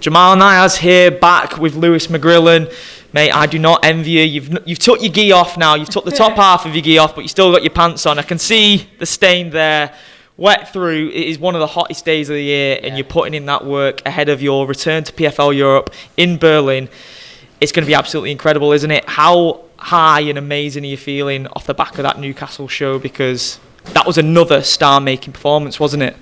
Jamal Niaz here, back with Lewis Mcgrillen. Mate, I do not envy you. You've took your gi off now. You've took the top half of your gi off, but you still got your pants on. I can see the stain there. Wet through. It is one of the hottest days of the year, and you're putting in that work ahead of your return to PFL Europe in Berlin. It's going to be absolutely incredible, isn't it? How high and amazing are you feeling off the back of that Newcastle show? Because that was another star-making performance, wasn't it?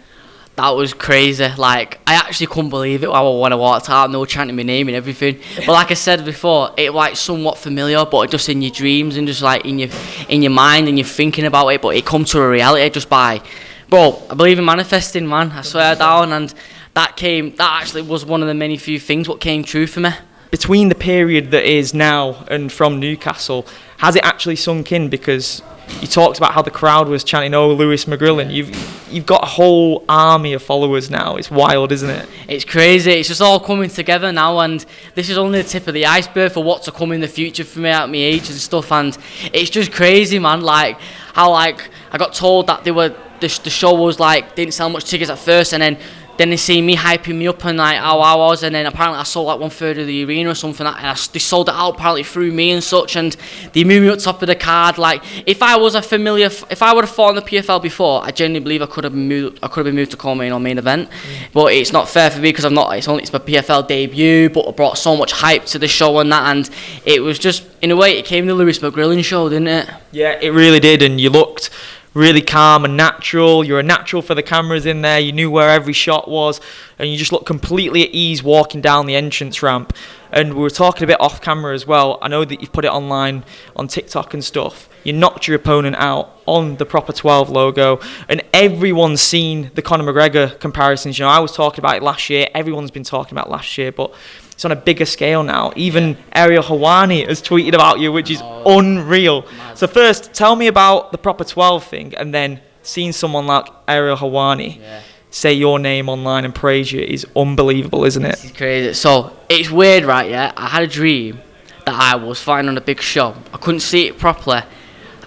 That was crazy. Like, I actually couldn't believe it when I walked out and they were chanting my name and everything. But like I said before, it like somewhat familiar, but just in your dreams and just like in your mind and you're thinking about it. But it come to a reality just by, bro. I believe in manifesting, man. I swear down, and that actually was one of the many few things what came true for me. Between the period that is now and from Newcastle, has it actually sunk in? Because you talked about how the crowd was chanting, "Oh, Lewis Mcgrillen." You've got a whole army of followers now. It's wild, isn't it? It's crazy. It's just all coming together now, and this is only the tip of the iceberg for what's to come in the future for me at my age and stuff. And it's just crazy, man. Like how I got told that the show was like didn't sell much tickets at first, and then they see me hyping me up and like how I was, and then apparently I sold like 1/3 of the arena or something, and they sold it out apparently through me and such, and they moved me up top of the card. Like if I would have fought in the PFL before, I genuinely believe I could have been moved to co-main or main event. But it's not fair for me because it's my PFL debut, but I brought so much hype to the show and that, and it was just in a way it came the Lewis Mcgrillen show, didn't it? Yeah, it really did, and you looked really calm and natural. You're a natural for the cameras in there. You knew where every shot was, and you just looked completely at ease walking down the entrance ramp. And we were talking a bit off camera as well. I know that you've put it online on TikTok and stuff. You knocked your opponent out on the Proper 12 logo, and everyone's seen the Conor McGregor comparisons. You know, I was talking about it last year. Everyone's been talking about last year, but it's on a bigger scale now. Even Ariel Helwani has tweeted about you, which is unreal. So first, tell me about the Proper 12 thing, and then seeing someone like Ariel Helwani say your name online and praise you is unbelievable, isn't it? It's crazy. So it's weird, right? Yeah, I had a dream that I was fighting on a big show. I couldn't see it properly,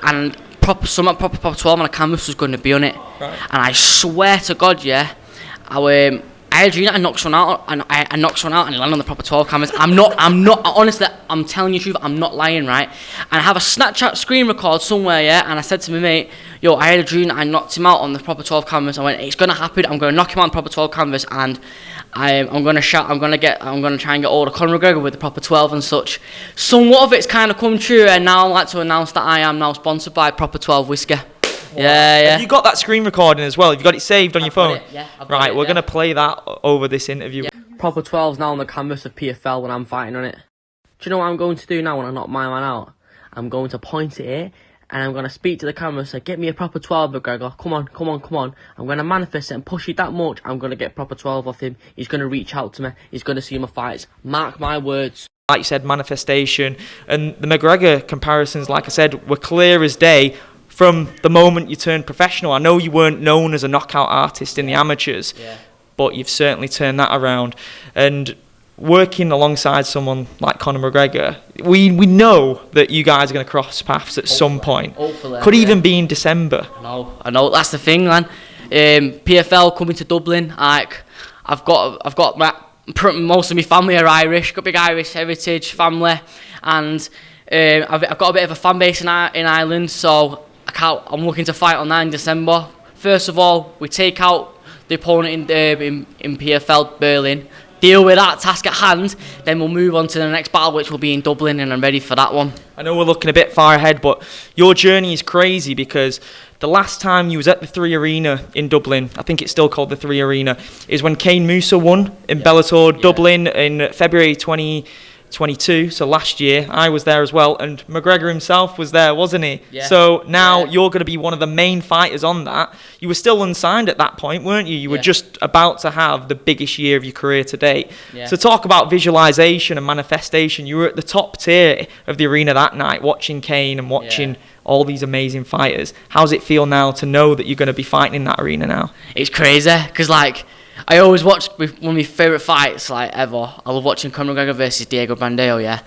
and proper 12 on a canvas was going to be on it. Right. And I swear to God, I had a dream that I knocked someone out, and I knocked someone out, and it landed on the Proper 12 cameras. I'm not. Honestly, I'm telling you the truth. I'm not lying, right? And I have a Snapchat screen record somewhere, and I said to my mate, "Yo, I had a dream that I knocked him out on the Proper 12 cameras." I went, "It's gonna happen. I'm gonna knock him out on the Proper 12 cameras, and I'm gonna shout. I'm gonna try and get all the Conor McGregor with the Proper 12 and such." Somewhat of it's kind of come true, and now I'd like to announce that I am now sponsored by Proper 12 whiskey. Wow. Yeah. Have you got that screen recording as well? Have you got it saved on your phone? I've got right, it, we're going to play that over this interview. Yeah. Proper 12's now on the canvas of PFL when I'm fighting on it. Do you know what I'm going to do now when I knock my man out? I'm going to point it here, and I'm going to speak to the camera and say, "Get me a Proper 12, McGregor. Come on. I'm going to manifest it and push it that much. I'm going to get Proper 12 off him. He's going to reach out to me. He's going to see my fights. Mark my words." Like you said, manifestation. And the McGregor comparisons, like I said, were clear as day. From the moment you turned professional, I know you weren't known as a knockout artist in the amateurs, but you've certainly turned that around. And working alongside someone like Conor McGregor, we know that you guys are going to cross paths at some point. Hopefully, could even be in December. I know. That's the thing, man. PFL coming to Dublin. Like I've got most of my family are Irish. Got big Irish heritage family, and I've got a bit of a fan base in Ireland, so I'm looking to fight on that in December. First of all, we take out the opponent in PFL Berlin, deal with that task at hand, then we'll move on to the next battle, which will be in Dublin, and I'm ready for that one. I know we're looking a bit far ahead, but your journey is crazy because the last time you was at the 3 Arena in Dublin, I think it's still called the 3 Arena, is when Kane Musa won in Bellator Dublin in February 2022, so last year. I was there as well, and McGregor himself was there, wasn't he? Yeah. So now you're going to be one of the main fighters on that. You were still unsigned at that point, weren't you? You were just about to have the biggest year of your career to date. Yeah. So talk about visualization and manifestation. You were at the top tier of the arena that night, watching Kane and watching all these amazing fighters. How's it feel now to know that you're going to be fighting in that arena now? It's crazy, because like I always watch one of my favourite fights like ever. I love watching Conor McGregor versus Diego Brandao,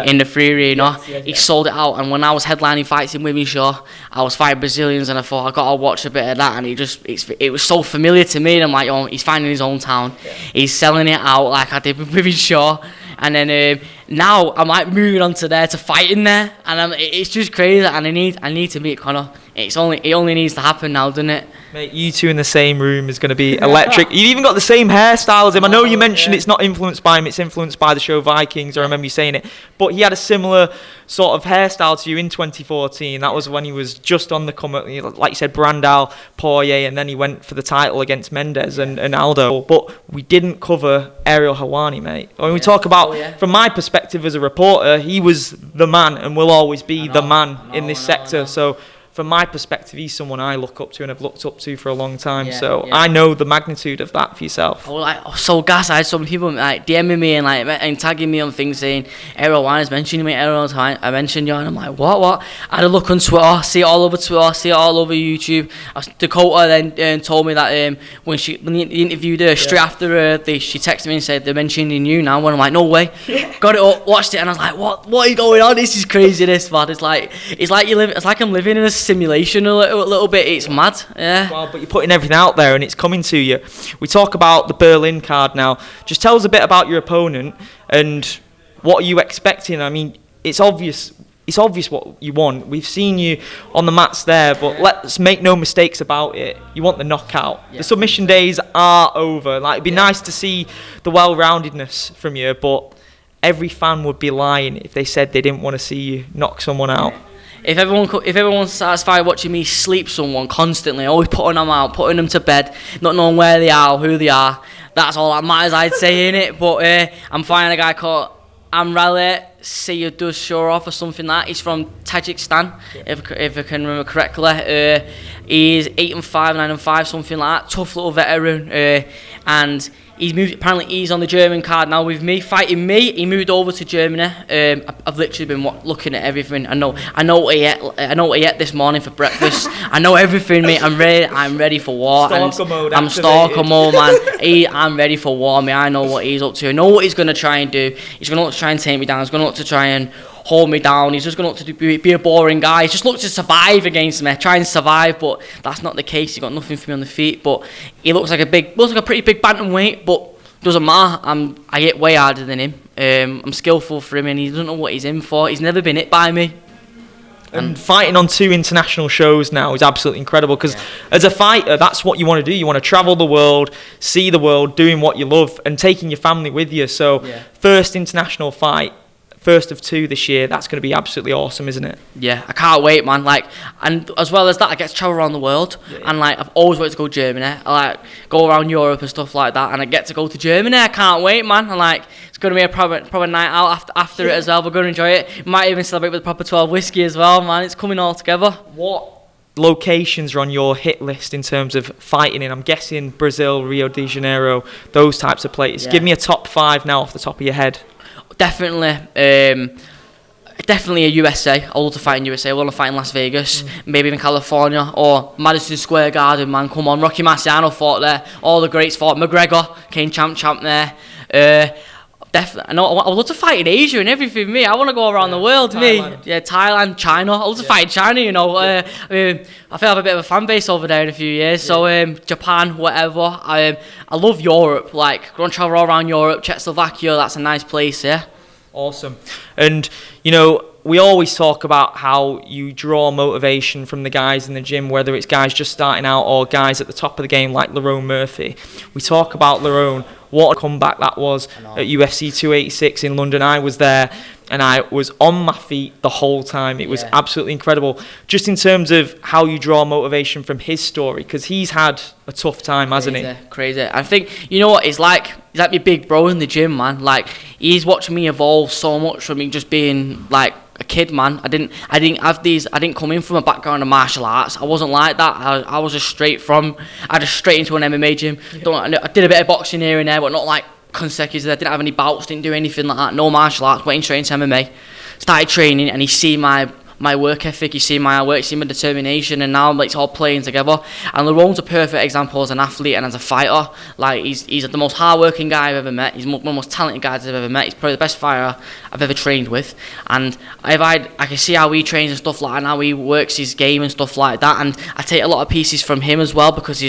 in the free arena. He sold it out, and when I was headlining fights in Wimbledon, I was fighting Brazilians, and I thought I got to watch a bit of that, and it was so familiar to me. And I'm like, oh, he's finding his own town, he's selling it out like I did with Wimbledon, and then now I'm like moving on to there to fighting there, and it's just crazy. And I need to meet Conor. It only needs to happen now, doesn't it? Mate, you two in the same room is going to be electric. You've even got the same hairstyle as him. I know you mentioned it's not influenced by him, it's influenced by the show Vikings. I remember you saying it. But he had a similar sort of hairstyle to you in 2014. That was when he was just on the come up, like you said, Brandao, Poirier, and then he went for the title against Mendes and Aldo. But we didn't cover Ariel Helwani, mate. When we talk about, from my perspective as a reporter, he was the man and will always be the man in this sector. So from my perspective, he's someone I look up to and have looked up to for a long time. I know the magnitude of that for yourself. So gas, I had some people like DMing me and tagging me on things saying, Errol Wines mentioning me, I mentioned you, and I'm like, what? I had a look on Twitter, see it all over Twitter, see it all over YouTube. Dakota then told me that when they interviewed her, straight after she texted me and said, they're mentioning you now, and I'm like, no way. Got it up, watched it, and I was like, what is going on? This is crazy, this, man. It's like I'm living in a simulation a little bit. It's mad. Well, but you're putting everything out there and it's coming to you. We talk about the Berlin card now. Just tell us a bit about your opponent and what are you expecting. I mean, it's obvious what you want. We've seen you on the mats there, but let's make no mistakes about it. You want the knockout. The submission days are over. Like, it'd be nice to see the well-roundedness from you, but every fan would be lying if they said they didn't want to see you knock someone out. If everyone's satisfied watching me sleep someone constantly, always putting them out, putting them to bed, not knowing where they are or who they are, that's all that matters, I'd say, innit? But I'm fighting a guy called Mcgrillen Sayeduzhurov or something like that. He's from Tajikistan, if I can remember correctly. He's 8-5, 9-5, something like that. Tough little veteran, and he's moved. Apparently, he's on the German card now with me, fighting me. He moved over to Germany. I've literally been looking at everything. I know what he ate this morning for breakfast. I know everything, mate. I'm ready for war. Stalker mode. I'm stalker mode, man. I'm ready for war, mate. I know what he's up to. I know what he's gonna try and do. He's gonna look to try and take me down. He's gonna look to try and hold me down. He's just going to look to be a boring guy. He's just looked to survive against me, try and survive, but that's not the case. He's got nothing for me on the feet, but he looks like a pretty big bantamweight, but doesn't matter. I hit way harder than him. I'm skillful for him, and he doesn't know what he's in for. He's never been hit by me. And fighting on 2 international shows now is absolutely incredible because as a fighter, that's what you want to do. You want to travel the world, see the world, doing what you love, and taking your family with you. So, first international fight. First of 2 this year. That's going to be absolutely awesome, isn't it? Yeah, I can't wait, man. And as well as that, I get to travel around the world. And I've always wanted to go to Germany. I go around Europe and stuff like that, and I get to go to Germany. I can't wait, man. And it's going to be a proper night out after it as well. We're going to enjoy it. Might even celebrate with a proper 12 whiskey as well, man. It's coming all together. What locations are on your hit list in terms of fighting in? I'm guessing Brazil, Rio de Janeiro, those types of places. Give me a top 5 now off the top of your head. Definitely a USA. I love to fight in USA. I want to fight in Las Vegas, maybe in California or Madison Square Garden, man. Come on, Rocky Marciano fought there. All the greats fought. McGregor came champ there. Definitely. I would love to fight in Asia and everything. Me, I want to go around the world. Thailand. Thailand, China. I love to fight in China. You know, I feel I have a bit of a fan base over there in a few years. So Japan, whatever. I love Europe. Go and travel all around Europe. Czechoslovakia. That's a nice place. Yeah. Awesome. And we always talk about how you draw motivation from the guys in the gym, whether it's guys just starting out or guys at the top of the game like Lerone Murphy. We talk about Lerone, what a comeback that was at UFC 286 in London. I was there and I was on my feet the whole time. It was absolutely incredible. Just in terms of how you draw motivation from his story, because he's had a tough time, hasn't he? Crazy. I think, you know what, he's like my big bro in the gym, man. He's watching me evolve so much from me just being a kid, man. I didn't come in from a background of martial arts. I wasn't like that. I was just straight into an MMA gym. I did a bit of boxing here and there, but not consecutive. I didn't have any bouts, didn't do anything like that. No martial arts. Went straight into MMA. Started training, and he seen my my work ethic, you see my work, you see my determination, and now like, it's all playing together. And Lerone's a perfect example as an athlete and as a fighter. Like he's the most hardworking guy I've ever met. He's one of the most talented guys I've ever met. He's probably the best fighter I've ever trained with. And I can see how he trains and stuff like that, and how he works his game and stuff like that. And I take a lot of pieces from him as well, because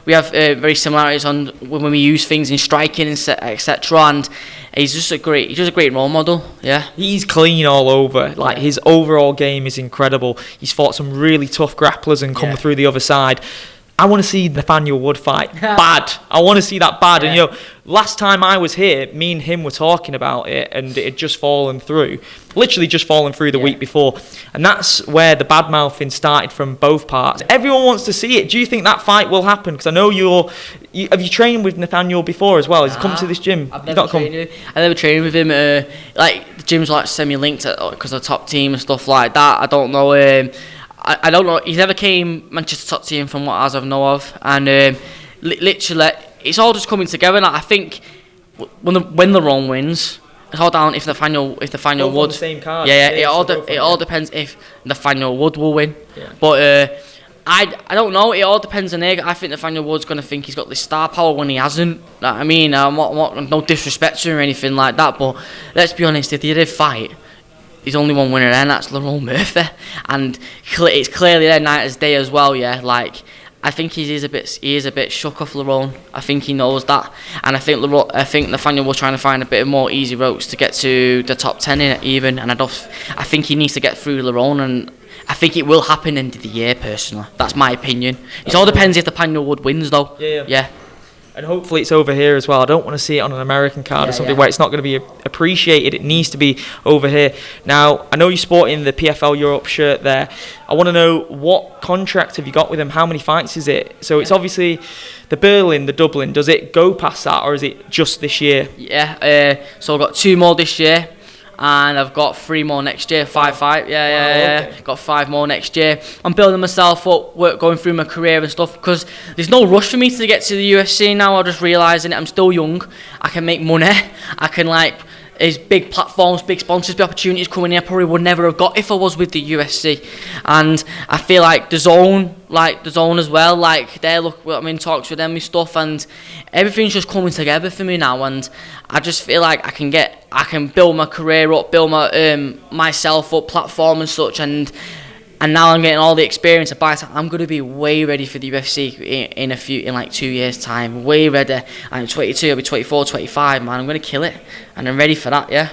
we have very similarities on when we use things in striking and etc. And he's just a great role model. Yeah, he's clean all over. Like his overall game is incredible. He's fought some really tough grapplers and come through the other side. I want to see Nathaniel Wood fight bad. I want to see that bad. And last time I was here, me and him were talking about it, and it had just fallen through. Literally just fallen through the week before. And that's where the bad mouthing started from both parts. Everyone wants to see it. Do you think that fight will happen? Because I know have you trained with Nathaniel before as well? Has he come to this gym? I've never trained with him. Like the gyms like send me links because of the top team and stuff like that. I don't know. I don't know. He's never came Manchester top team from what as I know of, and literally it's all just coming together. Like, I think when the wrong wins, it's all down if Nathaniel Wood. The same card. It all depends if Nathaniel Wood will win. Yeah. But I don't know. It all depends on Egg. I think Nathaniel Wood's gonna think he's got this star power when he hasn't. I mean, no disrespect to him or anything like that, but let's be honest. If they did fight, there's only one winner there, and that's Lerone Murphy. And it's clearly there night as day as well, yeah. Like, I think he is a bit shook off Lerone. I think he knows that. And I think Nathaniel was trying to find a bit more easy routes to get to the top 10 in it even. And I think he needs to get through Lerone, and I think it will happen end of the year, personally. That's my opinion. It all depends if Nathaniel Wood wins, though. Yeah. And hopefully it's over here as well. I don't want to see it on an American card or something where it's not going to be appreciated. It needs to be over here. Now, I know you're sporting the PFL Europe shirt there. I want to know, what contract have you got with him? How many fights is it? So it's obviously the Berlin, the Dublin. Does it go past that, or is it just this year? Yeah, so I've got 2 more this year. And I've got 3 more next year, 5 fights. Yeah. Got 5 more next year. I'm building myself up, going through my career and stuff, because there's no rush for me to get to the UFC now. I'm just realising that I'm still young. I can make money. I can there's big platforms, big sponsors, big opportunities coming in I probably would never have got if I was with the UFC. And I feel like the zone as well, I'm in talks with them and stuff, and everything's just coming together for me now. And I just feel like I can build my career up, build my myself up, platform and such, and now I'm getting all the experience. I'm going to be way ready for the UFC in like 2 years time. Way ready. I'm 22, I'll be 24, 25, man. I'm going to kill it. And I'm ready for that, yeah.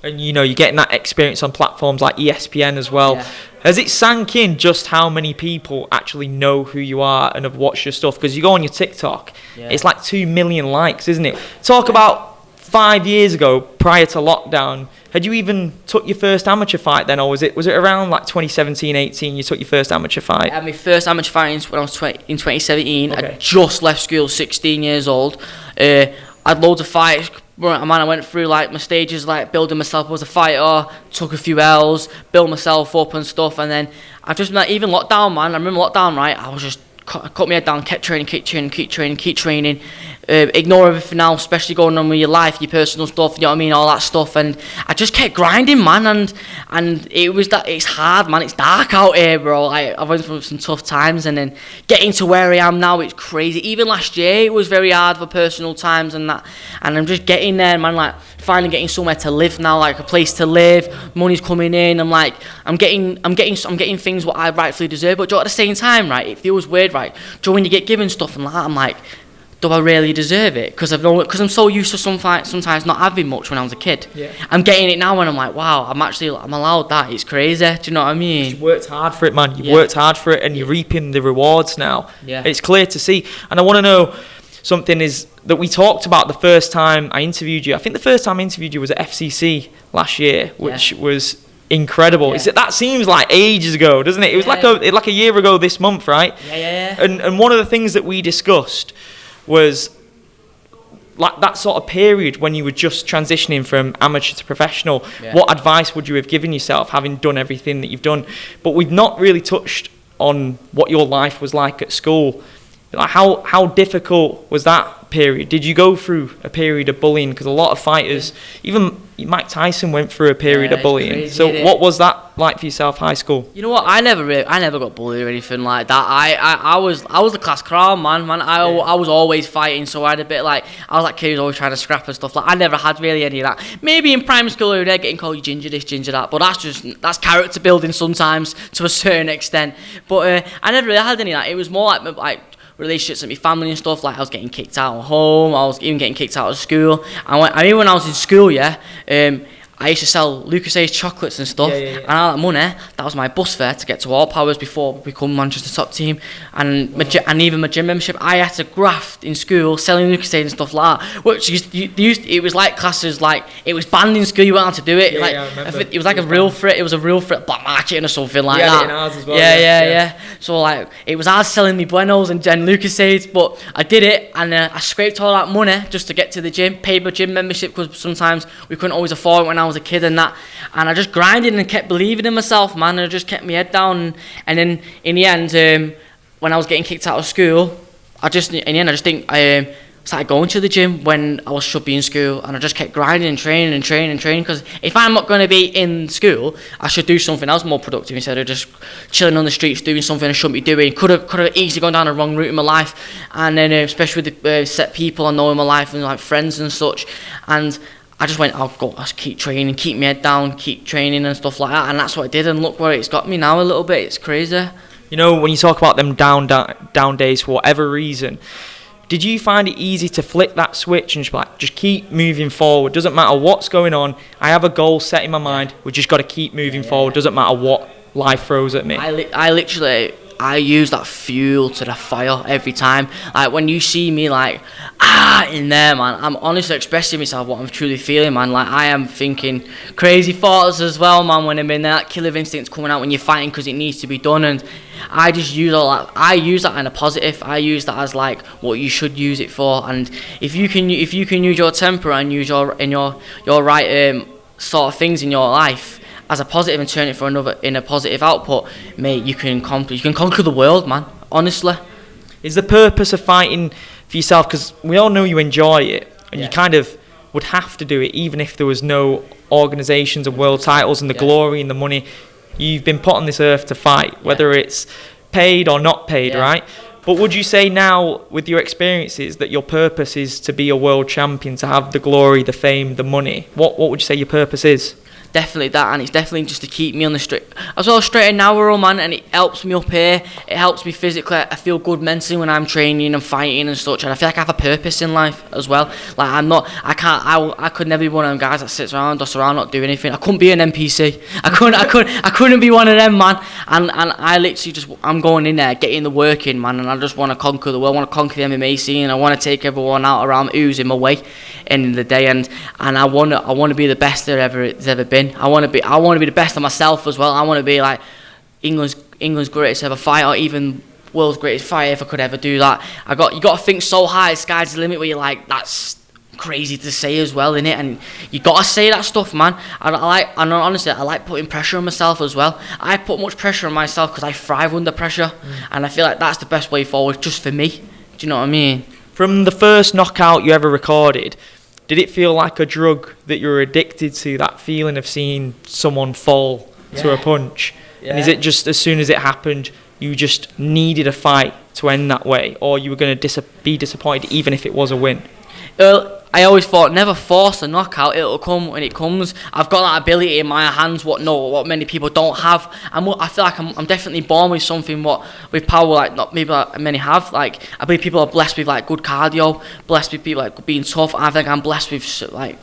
And you're getting that experience on platforms like ESPN as well. Yeah. Has it sank in just how many people actually know who you are and have watched your stuff? Because you go on your TikTok, it's like 2 million likes, isn't it? Talk about 5 years ago, prior to lockdown. Had you even took your first amateur fight then, or was it around like 2017, 18 you took your first amateur fight? I had my first amateur fight when I was in 2017. Okay. I just left school, 16 years old. I had loads of fights. Man, I went through my stages, building myself up as a fighter, took a few L's, built myself up and stuff, and then I've just even lockdown, man. I remember lockdown, right? I was just cut my head down, kept training, keep training. Ignore everything else, especially going on with your life, your personal stuff, you know what I mean, all that stuff. And I just kept grinding, man, and it's hard, man. It's dark out here, bro. I went through some tough times, and then getting to where I am now, it's crazy. Even last year, it was very hard for personal times and that. And I'm just getting there, man. Finally getting somewhere to live now, a place to live. Money's coming in. I'm getting things what I rightfully deserve. But at the same time, right, it feels weird, right? When you get given stuff and I'm like, do I really deserve it? Because I'm so used to sometimes not having much when I was a kid. Yeah. I'm getting it now, and I'm like, wow, I'm allowed that. It's crazy. Do you know what I mean? You've worked hard for it, man. You've worked hard for it, and you're reaping the rewards now. Yeah. It's clear to see. And I want to know something is that we talked about the first time I interviewed you. I think the first time I interviewed you was at FCC last year, which was incredible. Yeah. That seems like ages ago, doesn't it? It was like a year ago this month, right? Yeah. And one of the things that we discussed was that sort of period when you were just transitioning from amateur to professional. Yeah. What advice would you have given yourself, having done everything that you've done? But we've not really touched on what your life was like at school. Like how difficult was that period? Did you go through a period of bullying? Because a lot of fighters, even Mike Tyson went through a period of bullying. Crazy, so what was that like for yourself, high school? You know what? I never got bullied or anything like that. I was the class clown, man. I was always fighting, so I had a bit like I was like kid who's always trying to scrap and stuff. Like I never had really any of that. Maybe in primary school they're getting called you ginger this, ginger that, but that's character building sometimes to a certain extent. But I never really had any of that. It was more like relationships with my family and stuff. Like I was getting kicked out of home, I was even getting kicked out of school. And when I was in school, I used to sell Lucas's chocolates and stuff, and all that money, that was my bus fare to get to All Powers before we become Manchester top team, and even my gym membership. I had to graft in school selling Lucas's and stuff like that, which it was like classes, like it was banned in school. You weren't allowed to do it. It was like a real threat. It was a real threat, black marketing or something like that. It in ours as well, So like it was hard selling me Buenos and Lucas's, but I did it, and I scraped all that money just to get to the gym, paid my gym membership because sometimes we couldn't always afford it when I was a kid and that, and I just grinded and kept believing in myself, man, and I just kept my head down, and then in the end, when I was getting kicked out of school, I just started going to the gym when I should be in school, and I just kept grinding and training, because if I'm not going to be in school, I should do something else more productive instead of just chilling on the streets doing something I shouldn't be doing. Could have easily gone down the wrong route in my life, and then especially with the set people I know in my life and like friends and such, and I just went, I'll keep training, keep my head down, keep training and stuff like that, and that's what I did, and look where it's got me now a little bit. It's crazy. You know, when you talk about them down days for whatever reason, did you find it easy to flick that switch and just keep moving forward? Doesn't matter what's going on, I have a goal set in my mind, we just got to keep moving forward, doesn't matter what life throws at me. I use that fuel to the fire every time. Like when you see me like in there, man, I'm honestly expressing myself what I'm truly feeling, man. Like I am thinking crazy thoughts as well, man, when I'm in there. That killer instinct's coming out when you're fighting because it needs to be done, and I just use all that. I use that in a positive. I use that as like what you should use it for. And if you can use your temper and use your right sort of things in your life as a positive and turn it for another in a positive output, mate, you can conquer the world, man. Honestly. Is the purpose of fighting for yourself, because we all know you enjoy it, and you kind of would have to do it even if there was no organisations and world titles and the glory and the money. You've been put on this earth to fight, whether it's paid or not paid, right? But would you say now, with your experiences, that your purpose is to be a world champion, to have the glory, the fame, the money? What would you say your purpose is? Definitely that, and it's definitely just to keep me on the straight and narrow, man, and it helps me up here, it helps me physically. I feel good mentally when I'm training and fighting and such, and I feel like I have a purpose in life as well. Like I could never be one of them guys that sits around, does around, not do anything. I couldn't be an NPC. I couldn't be one of them, man. And I literally I'm going in there, getting the work in, man, and I just want to conquer the world. I want to conquer the MMA scene. I want to take everyone out around who's in my way, end of the day, and I want to be the best there's ever been. I want to be the best of myself as well. I want to be like England's greatest ever fighter, or even world's greatest fighter if I could ever do that. You got to think so high, sky's the limit. Where you're like, that's crazy to say as well, innit? And you got to say that stuff, man. Honestly, I like putting pressure on myself as well. I put much pressure on myself because I thrive under pressure, and I feel like that's the best way forward, just for me. Do you know what I mean? From the first knockout you ever recorded, did it feel like a drug that you were addicted to, that feeling of seeing someone fall to a punch? And is it just as soon as it happened, you just needed a fight to end that way, or you were going to be disappointed even if it was a win? I always thought, never force a knockout, it'll come when it comes. I've got that ability in my hands, what many people don't have. I feel like I'm definitely born with something with power, like not maybe like many have. Like I believe people are blessed with like good cardio, blessed with people like being tough. I think I'm blessed with like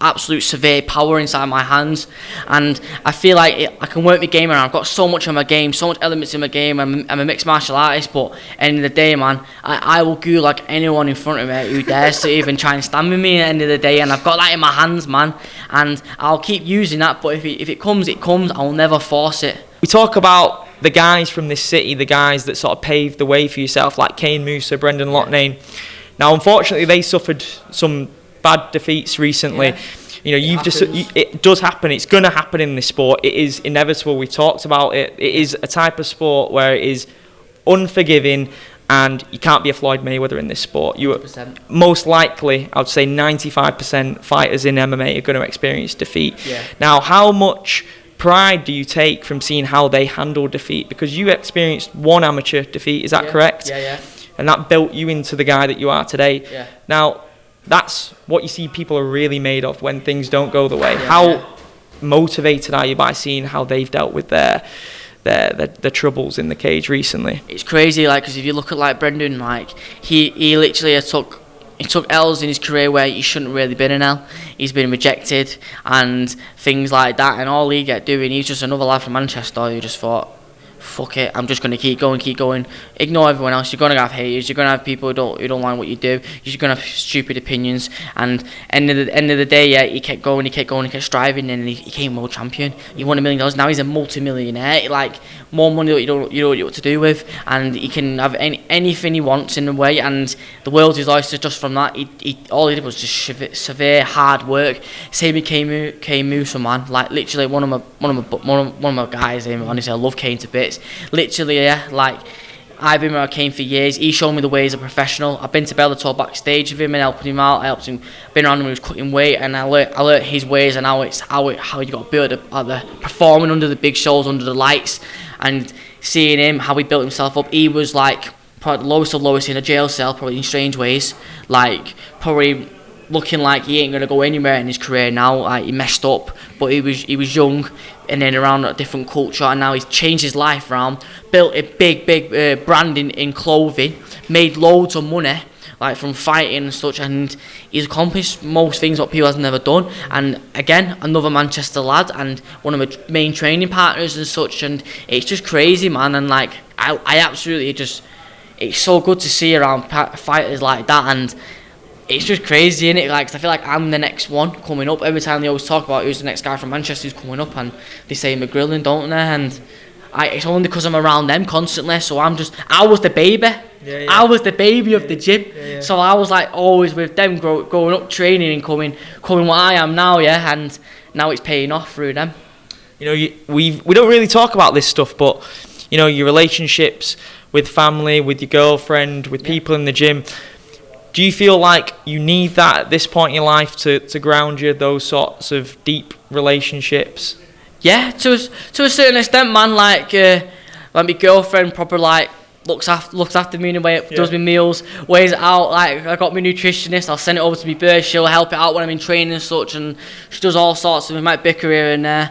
absolute severe power inside my hands, and I feel like I can work my game around. I've got so much in my game, so much elements in my game. I'm a mixed martial artist, but at the end of the day, man, I will go like anyone in front of me who dares to even try and stand with me at the end of the day, and I've got that in my hands, man, and I'll keep using that. But if it comes, it comes. I'll never force it. We talk about the guys from this city, the guys that sort of paved the way for yourself, like Kane Musa, Brendan Loughnane. Now, unfortunately, they suffered some bad defeats recently. You know, it does happen. It's going to happen in this sport. It is inevitable. We've talked about it. It is a type of sport where it is unforgiving, and you can't be a Floyd Mayweather in this sport. You are 100%. most likely, I would say 95% fighters in MMA are going to experience defeat. Yeah. Now, how much pride do you take from seeing how they handle defeat? Because you experienced one amateur defeat, is that correct? Yeah. And that built you into the guy that you are today. Yeah. Now, that's what you see people are really made of when things don't go the way. Yeah, How motivated are you by seeing how they've dealt with their troubles in the cage recently? It's crazy, like, because if you look at like Brendan, like he literally took L's in his career where he shouldn't really been an L. He's been rejected and things like that, and all he get doing, he's just another lad from Manchester who just thought, fuck it, I'm just going to keep going, ignore everyone else. You're going to have haters, you're going to have people who don't like what you do, you're going to have stupid opinions, and end of the day, yeah, he kept kept striving, and he became world champion. He won $1 million, now he's a multi-millionaire, like, more money that you don't know what to do with, and he can have anything he wants in a way, and the world's his oyster just from that. He all he did was just severe hard work. Same with Kane Musa, man, like, literally one of my guys, honestly, I love Kane to bits. Literally, yeah, like, I've been around Kane for years. He showed me the ways of a professional. I've been to Bellator backstage with him and helping him out. I helped him, been around him when he was cutting weight, and I learnt his ways and how you got to build the performing under the big shows, under the lights, and seeing him how he built himself up. He was like probably the lowest of lowest in a jail cell, probably in strange ways, like probably looking like he ain't gonna go anywhere in his career now. Like, he messed up, but he was young, and then around a different culture, and now he's changed his life around, built a big brand in clothing, made loads of money, like, from fighting and such, and he's accomplished most things what people has never done. And again, another Manchester lad, and one of my main training partners and such, and it's just crazy, man. And like, I absolutely just, it's so good to see around fighters like that, and it's just crazy, innit? Like, 'cause I feel like I'm the next one coming up. Every time they always talk about who's the next guy from Manchester who's coming up, and they say Mcgrillen, don't they? And it's only because I'm around them constantly. So I was the baby. Yeah. I was the baby of the gym. Yeah. So I was like always with them, growing up, training and coming what I am now, yeah. And now it's paying off through them. You know, we don't really talk about this stuff, but you know, your relationships with family, with your girlfriend, with people in the gym. Do you feel like you need that at this point in your life to ground you, those sorts of deep relationships? Yeah, to a certain extent, man. Like my girlfriend probably like looks after me in a way, does my meals, weighs it out. Like, I got my nutritionist, I'll send it over to my birth, she'll help it out when I'm in training and such, and she does all sorts of, we might bicker here and there,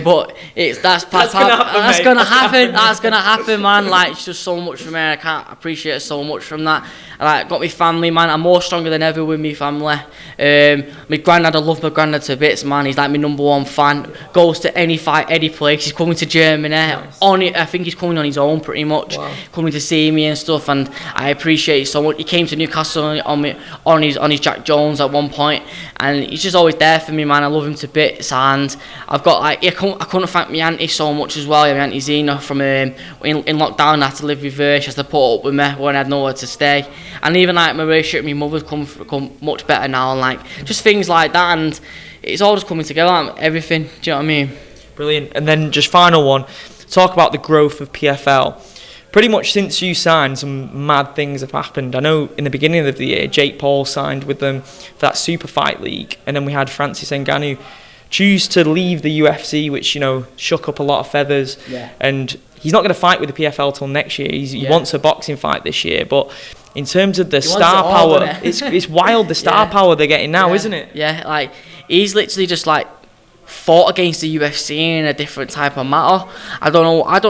but that's gonna happen, man. Like, it's just so much from her, I can't appreciate it so much from that. Like, got my family, man, I'm more stronger than ever with my family. My granddad, I love my granddad to bits, man. He's like my #1 fan, goes to any fight, any place. He's coming to Germany, nice. I think he's coming on his own pretty much. Wow. Coming to see me and stuff, and I appreciate it so much. He came to Newcastle on his Jack Jones at one point, and he's just always there for me, man. I love him to bits, and I've got like, I couldn't thank my auntie so much as well. My auntie Zena from in lockdown, I had to live with her. She has to put up with me when I had nowhere to stay, and even like my relationship with my mother's come much better now, and like just things like that, and it's all just coming together, like, everything. Do you know what I mean? Brilliant. And then just final one, talk about the growth of PFL. Pretty much since you signed, some mad things have happened. I know in the beginning of the year, Jake Paul signed with them for that Super Fight League, and then we had Francis Ngannou choose to leave the UFC, which, you know, shook up a lot of feathers. Yeah. And he's not going to fight with the PFL till next year. He wants a boxing fight this year, but in terms of the star power, it's wild the star power they're getting now, isn't it? Yeah, like, he's literally just like fought against the UFC in a different type of matter. I don't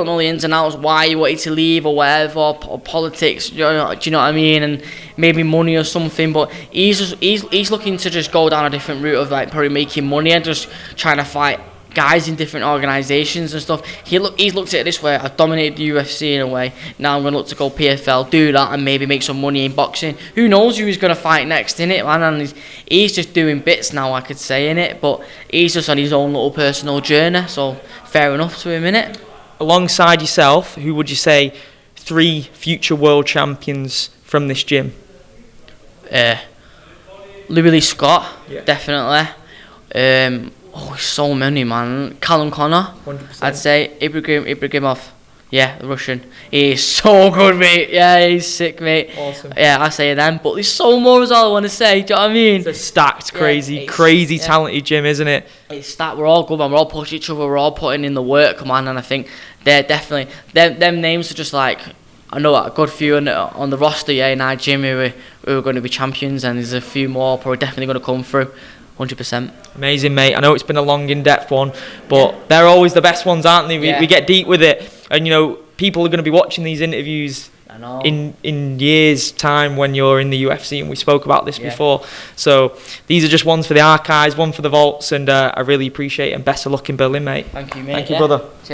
know the ins and outs, why he wanted to leave or whatever, or politics, do you know what I mean, and maybe money or something, but he's looking to just go down a different route of like probably making money and just trying to fight guys in different organisations and stuff. He's looked at it this way: I've dominated the UFC in a way, now I'm going to look to go PFL, do that, and maybe make some money in boxing. Who knows who he's going to fight next, innit, man? And he's just doing bits now, I could say, innit, but he's just on his own little personal journey, so fair enough to him, innit? Alongside yourself, who would you say 3 future world champions from this gym? Louis Lee Scott, definitely. So many, man. Callum Connor, 100%. I'd say Ibrahimov. Yeah, the Russian. He's so good, mate. Yeah, he's sick, mate. Awesome. Yeah, I say them, but there's so more as well I want to say. Do you know what I mean? It's a stacked, crazy talented gym, isn't it? It's that we're all good, man. We're all pushing each other. We're all putting in the work, man. And I think they're definitely them names are just like, I know a good few on the roster, in our gym who are going to be champions, and there's a few more probably definitely going to come through. 100%. Amazing, mate. I know it's been a long, in-depth one, but they're always the best ones, aren't they? We get deep with it, and people are going to be watching these interviews in years' time when you're in the UFC, and we spoke about this before. So these are just ones for the archives, one for the vaults, and I really appreciate it, and best of luck in Berlin, mate. Thank you, mate. Thank you, brother.